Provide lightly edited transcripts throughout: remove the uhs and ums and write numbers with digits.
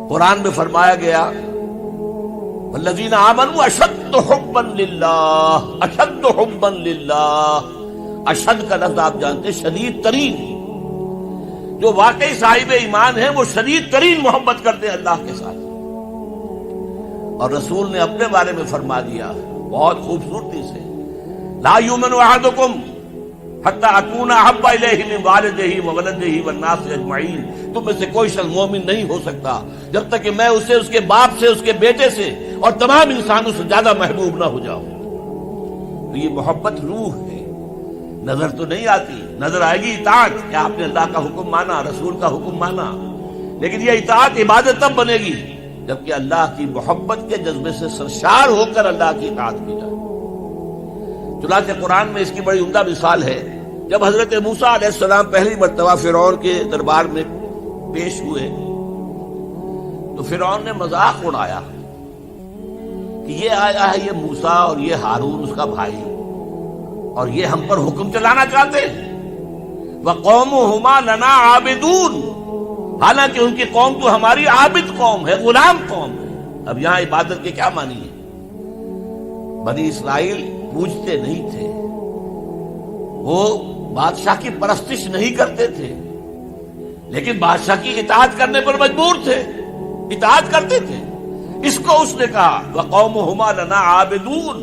قرآن میں فرمایا گیا والذین آمنوا اشد حبا للہ، اشد حبا للہ. اشد کا لفظ آپ جانتے ہیں شدید ترین. جو واقعی صاحب ایمان ہیں وہ شدید ترین محبت کرتے ہیں اللہ کے ساتھ. اور رسول نے اپنے بارے میں فرما دیا بہت خوبصورتی سے، لا یؤمن احدکم حتی اکون احب الیہ من والدہ وولدہ والناس اجمعین. تم میں سے کوئی شخص مومن نہیں ہو سکتا جب تک کہ میں اسے اس کے باپ سے، اس کے بیٹے سے اور تمام انسانوں سے زیادہ محبوب نہ ہو جاؤں. تو یہ محبت روح ہے، نظر تو نہیں آتی. نظر آئے گی اطاعت کہ آپ نے اللہ کا حکم مانا، رسول کا حکم مانا، لیکن یہ اطاعت عبادت تب بنے گی جبکہ اللہ کی محبت کے جذبے سے سرشار ہو کر اللہ کی اطاعت کی جائے. چنانچہ قرآن میں اس کی بڑی عمدہ مثال ہے. جب حضرت موسیٰ علیہ السلام پہلی مرتبہ فرعون کے دربار میں پیش ہوئے تو فرعون نے مذاق اڑایا کہ یہ آیا ہے، یہ موسیٰ اور یہ ہارون اس کا بھائی، اور یہ ہم پر حکم چلانا چاہتے ہیں. وَقَوْمُهُمَا لَنَا عَابِدُونَ، حالانکہ ان کی قوم تو ہماری عابد قوم ہے، غلام قوم ہے. اب یہاں عبادت کے کیا معنی ہے؟ بنی اسرائیل پوجتے نہیں تھے، وہ بادشاہ کی پرستش نہیں کرتے تھے، لیکن بادشاہ کی اطاعت کرنے پر مجبور تھے، اطاعت کرتے تھے. اس کو اس نے کہا وَقَوْمُهُمَا لَنَا عَابِدُونَ،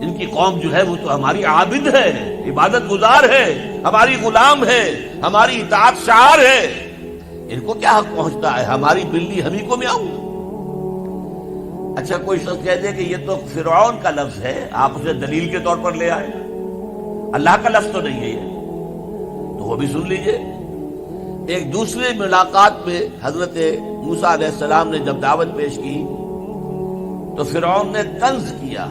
ان کی قوم جو ہے وہ تو ہماری عابد ہے، عبادت گزار ہے، ہماری غلام ہے، ہماری اطاعت شعار ہے. ان کو کیا حق پہنچتا ہے؟ ہماری بلی ہم ہی کو میاؤں. اچھا کوئی شخص کہہ دے کہ یہ تو فرعون کا لفظ ہے، آپ اسے دلیل کے طور پر لے آئے، اللہ کا لفظ تو نہیں ہے یہ، تو وہ بھی سن لیجئے. ایک دوسرے ملاقات میں حضرت موسیٰ علیہ السلام نے جب دعوت پیش کی تو فرعون نے طنز کیا،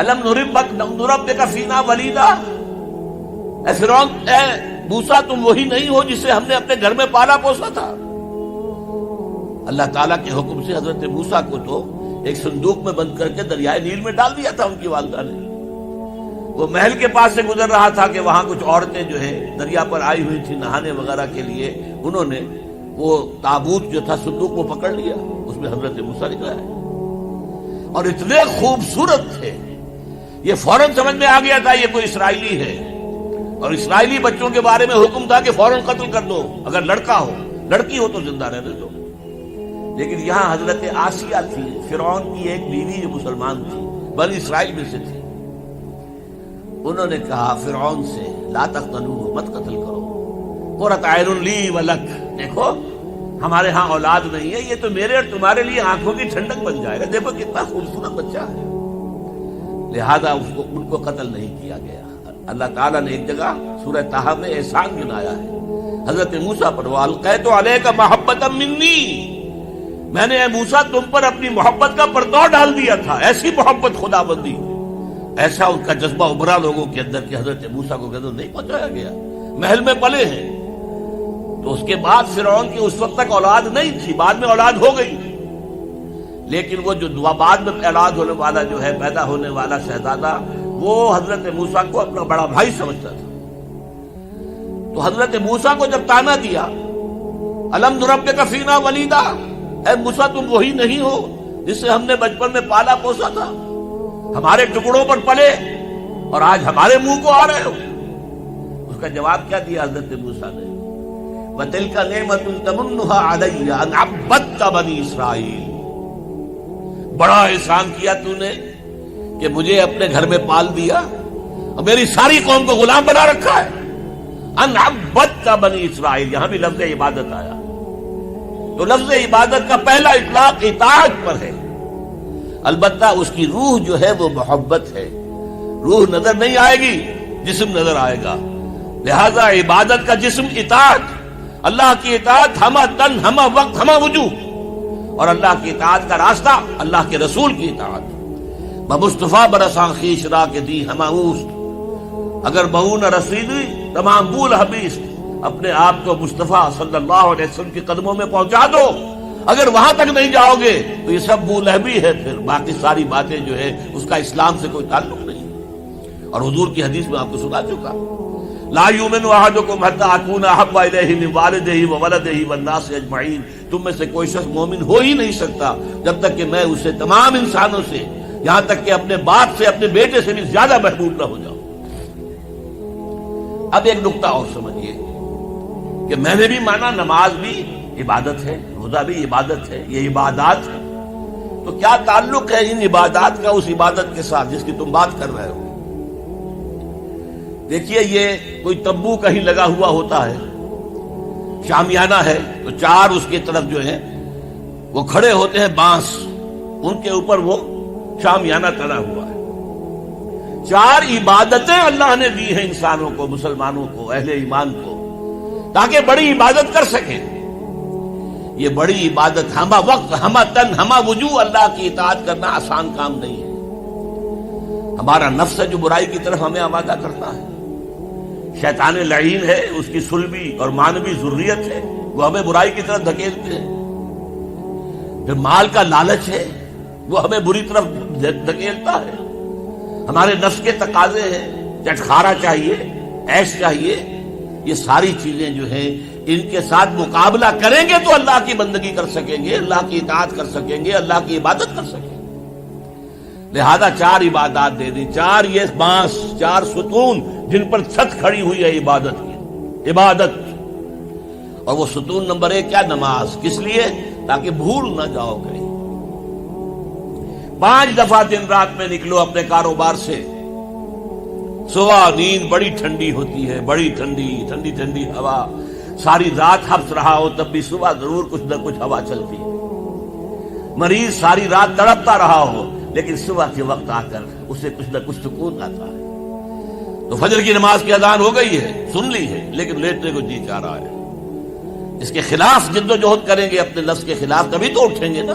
الم نربک فینا ولیدا، اے فرعون، اے موسیٰ تم وہی نہیں ہو جسے ہم نے اپنے گھر میں پالا پوسا تھا. اللہ تعالیٰ کے حکم سے حضرت موسیٰ کو تو ایک صندوق میں بند کر کے دریائے نیل میں ڈال دیا تھا ان کی والدہ نے. وہ محل کے پاس سے گزر رہا تھا کہ وہاں کچھ عورتیں جو ہے دریا پر آئی ہوئی تھی نہانے وغیرہ کے لیے، انہوں نے وہ تابوت جو تھا صندوق کو پکڑ لیا، اس میں حضرت موسیٰ نکلا ہے، اور اتنے خوبصورت تھے یہ فوراً سمجھ میں آ گیا تھا یہ کوئی اسرائیلی ہے. اور اسرائیلی بچوں کے بارے میں حکم تھا کہ فوراً قتل کر دو، اگر لڑکا ہو، لڑکی ہو تو زندہ رہنے دو. لیکن یہاں حضرت آسیہ تھی، فرعون کی ایک بیوی جو مسلمان تھی، بنی اسرائیل میں سے تھی. انہوں نے کہا فرعون سے لا تقتلوہ، مت قتل کرو، قرۃ عین لی ولک، دیکھو ہمارے ہاں اولاد نہیں ہے، یہ تو میرے اور تمہارے لیے آنکھوں کی ٹھنڈک بن جائے گا، دیکھو کتنا خوبصورت بچہ ہے. لہذا ان کو قتل نہیں کیا گیا. اللہ تعالیٰ نے ایک جگہ سورہ طٰہٰ میں احسان گنایا ہے حضرت موسیٰ پر، وَأَلْقَيْتُ عَلَيْكَ مَحَبَّةً مِّنِّي، میں نے اے موسیٰ تم پر اپنی محبت کا پرتو ڈال دیا تھا. ایسی محبت خدا بندی، ایسا ان کا جذبہ ابھرا لوگوں کے اندر کہ حضرت موسیٰ کو کہتے نہیں پہنچایا گیا، محل میں پلے ہیں. تو اس کے بعد فرعون کی اس وقت تک اولاد نہیں تھی، بعد میں اولاد ہو گئی، لیکن وہ جو بعد میں اولاد ہونے والا جو ہے پیدا ہونے والا شہزادہ، وہ حضرت موسیٰ کو اپنا بڑا بھائی سمجھتا تھا. تو حضرت موسیٰ کو جب تانا دیا الم نربک فینا ولیدا، اے موسیٰ تم وہی نہیں ہو جسے ہم نے بچپن میں پالا پوسا تھا، ہمارے ٹکڑوں پر پلے اور آج ہمارے منہ کو آ رہے ہو. اس کا جواب کیا دیا حضرت موسیٰ نے؟ وَتِلْكَ نِعْمَةٌ تَمُنُّهَا عَلَيَّ أَنْ عَبَّدْتَ بَنِي إِسْرَائِيلَ، بڑا احسان کیا تو نے کہ مجھے اپنے گھر میں پال دیا اور میری ساری قوم کو غلام بنا رکھا ہے. ان عبدت بنی اسرائیل، یہاں بھی لفظ عبادت آیا. تو لفظ عبادت کا پہلا اطلاق اطاعت پر ہے. البتہ اس کی روح جو ہے وہ محبت ہے. روح نظر نہیں آئے گی، جسم نظر آئے گا. لہذا عبادت کا جسم اطاعت، اللہ کی اطاعت ہمہ تن ہمہ وقت ہمہ وجوہ، اور اللہ کی اطاعت کا راستہ اللہ کے رسول کی اطاعت. مصطفیٰ برساں خیش را کے دی ہمہ اوست، اگر بہو نہ رسیدی تمام بول حبیث، اپنے آپ کو مصطفیٰ صلی اللہ علیہ وسلم کے قدموں میں پہنچا دو. اگر وہاں تک نہیں جاؤ گے تو یہ سب بولہبی ہے، پھر باقی ساری باتیں جو ہے اس کا اسلام سے کوئی تعلق نہیں. اور حضور کی حدیث میں آپ کو سنا چکا. لا یؤمن احدکم حتی اکون احب الیہ من والدہ وولدہ والناس اجمعین، تم میں سے کوئی شخص مومن ہو ہی نہیں سکتا جب تک کہ میں اسے تمام انسانوں سے، یہاں تک کہ اپنے باپ سے، اپنے بیٹے سے بھی زیادہ محبوب نہ ہو جاؤں۔ اب ایک نقطہ اور سمجھیے کہ میں نے بھی مانا نماز بھی عبادت ہے، روزہ بھی عبادت ہے، یہ عبادات ہے، تو کیا تعلق ہے ان عبادات کا اس عبادت کے ساتھ جس کی تم بات کر رہے ہو؟ دیکھیے، یہ کوئی تمبو کہیں لگا ہوا ہوتا ہے، شامیانہ ہے، تو چار اس کی طرف جو ہے وہ کھڑے ہوتے ہیں بانس، ان کے اوپر وہ شامیانہ تنا ہوا ہے۔ چار عبادتیں اللہ نے دی ہیں انسانوں کو، مسلمانوں کو، اہل ایمان کو، تاکہ بڑی عبادت کر سکیں۔ یہ بڑی عبادت ہمہ وقت، ہمہ تن، ہمہ وجوہ اللہ کی اطاعت کرنا آسان کام نہیں ہے۔ ہمارا نفس ہے جو برائی کی طرف ہمیں آمادہ کرتا ہے، شیطان لعین ہے، اس کی سلبی اور مانوی ذریت ہے، وہ ہمیں برائی کی طرف دھکیلتے ہیں۔ پھر مال کا لالچ ہے، وہ ہمیں بری طرف دھکیلتا ہے۔ ہمارے نفس کے تقاضے ہیں، چٹخارا چاہیے، عیش چاہیے، یہ ساری چیزیں جو ہیں ان کے ساتھ مقابلہ کریں گے تو اللہ کی بندگی کر سکیں گے، اللہ کی اطاعت کر سکیں گے، اللہ کی عبادت کر سکیں گے۔ لہذا چار عبادات دے دی، چار یہ بانس، چار ستون جن پر چھت کھڑی ہوئی ہے عبادت کی، عبادت۔ اور وہ ستون نمبر 1 کیا؟ نماز۔ کس لیے؟ تاکہ بھول نہ جاؤ کہیں۔ 5 دفعہ دن رات میں نکلو اپنے کاروبار سے، صبح نیند بڑی ٹھنڈی ہوتی ہے، بڑی ٹھنڈی ٹھنڈی ٹھنڈی ہوا، ساری رات حبس رہا ہو تب بھی صبح ضرور کچھ نہ کچھ ہوا چلتی ہے۔ مریض ساری رات تڑپتا رہا ہو لیکن صبح کے وقت آ کر اسے کچھ نہ کچھ سکون آتا ہے۔ تو فجر کی نماز کی اذان ہو گئی ہے، سن لی ہے، لیکن لیٹنے کو جی چاہ رہا ہے۔ اس کے خلاف جد و جہد کریں گے، اپنے نفس کے خلاف، تبھی تو اٹھیں گے نا۔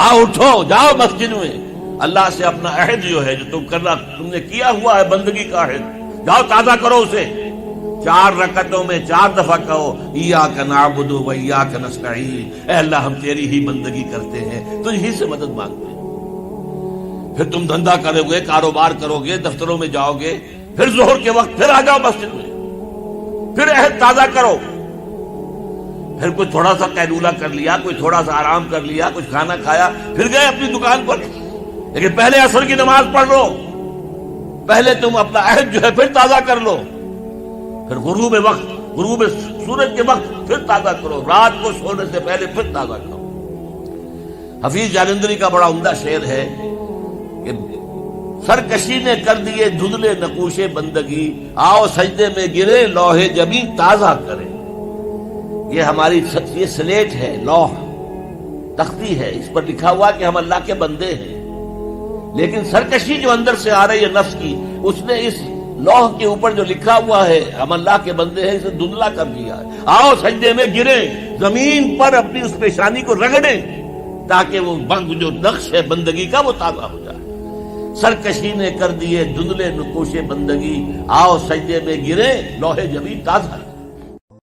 آؤ اٹھو، جاؤ مسجد میں، اللہ سے اپنا عہد جو ہے، جو تم نے کیا ہوا ہے بندگی کا عہد، جاؤ تازہ کرو اسے۔ 4 رکعتوں میں 4 دفعہ کہو ایاک نعبد و ایاک نستعین، اے اللہ ہم تیری ہی بندگی کرتے ہیں، تجھ ہی سے مدد مانگتے ہیں۔ پھر تم دھندا کرو گے، کاروبار کرو گے، دفتروں میں جاؤ گے، پھر ظہر کے وقت پھر آ جاؤ مسجد میں، پھر عہد تازہ کرو۔ پھر کوئی تھوڑا سا قیلولہ کر لیا، کوئی تھوڑا سا آرام کر لیا، کچھ کھانا کھایا، پھر گئے اپنی دکان پر، لیکن پہلے عصر کی نماز پڑھ لو، پہلے تم اپنا عہد جو ہے پھر تازہ کر لو، پھر غروب وقت، غروب سورج کے وقت پھر تازہ کرو، رات کو سونے سے پہلے پھر تازہ کرو۔ حفیظ جالندری کا بڑا عمدہ شعر ہے کہ سرکشی نے کر دیے دھندلے نقوش بندگی، آؤ سجدے میں گرے لوح جبین تازہ کرے۔ یہ ہماری یہ سلیٹ ہے، لوح تختی ہے، اس پر لکھا ہوا کہ ہم اللہ کے بندے ہیں، لیکن سرکشی جو اندر سے آ رہی ہے نفس کی، اس نے اس لوح کے اوپر جو لکھا ہوا ہے ہم اللہ کے بندے ہیں، اسے دھندلا کر دیا ہے۔ آؤ سجدے میں گریں، زمین پر اپنی اس پیشانی کو رگڑیں تاکہ وہ جو نقش ہے بندگی کا وہ تازہ ہو جائے۔ سرکشی نے کر دیے دھندلے نقوش بندگی، آؤ سجدے میں گریں لوح جبین تازہ۔